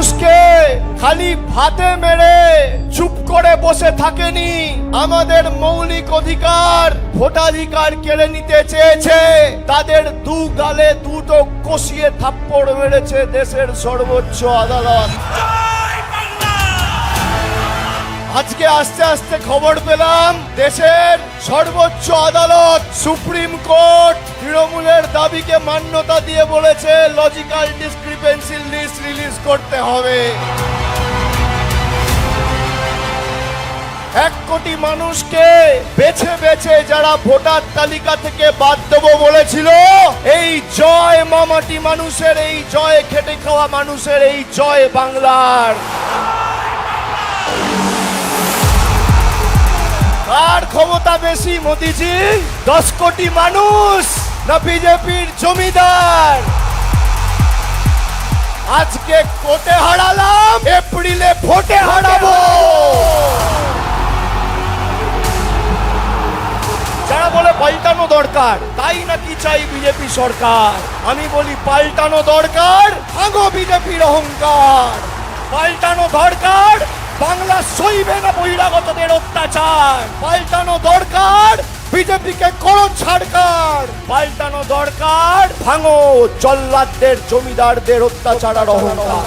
মানুষকে খালি ভাতে মেরে চুপ করে বসে থাকেনি, আমাদের মৌলিক অধিকার ভোটাধিকার কেড়ে নিতে চেয়েছে। তাদের দু গালে দুটো কষিয়ে থাপ্পড় মেরেছে দেশের সর্বোচ্চ আদালত। আজকে আস্তে আস্তে খবর পেলাম দেশের সর্বোচ্চ আদালত সুপ্রিম কোর্ট তৃণমূলের দাবিকে মান্যতা দিয়ে বলেছে লজিক্যাল ডিসক্রিপেন্সি লিস্ট রিলিজ করতে হবে। 1 কোটি মানুষকে বেছে বেছে যারা ভোটার তালিকা থেকে বাদ দেবো বলেছিল, এই জয় মামাটি মানুষের, এই জয় খেটে খাওয়া মানুষের, এই জয় বাংলার। কার ক্ষমতা বেশি মোদিজি, 10 কোটি মানুষ না বিজেপির জমিদার? আজকে কোর্টে হারালাম, এপ্রিলে ভোটে হারাবো। যারা বলে পাল্টানো দরকার, তাই নাকি চাই বিজেপি সরকার। আমি বলি পাল্টানো দরকার, ভাঙো বিজেপির অহংকার। পাল্টানো দরকার, বাংলা সইবে না বহিরাগতদের অত্যাচার। পাল্টানো দরকার, বিজেপিকে করো ছাড়কার। পাল্টানো দরকার, ভাঙো জল্লাদদের জমিদারদের অত্যাচার আর অহংকার।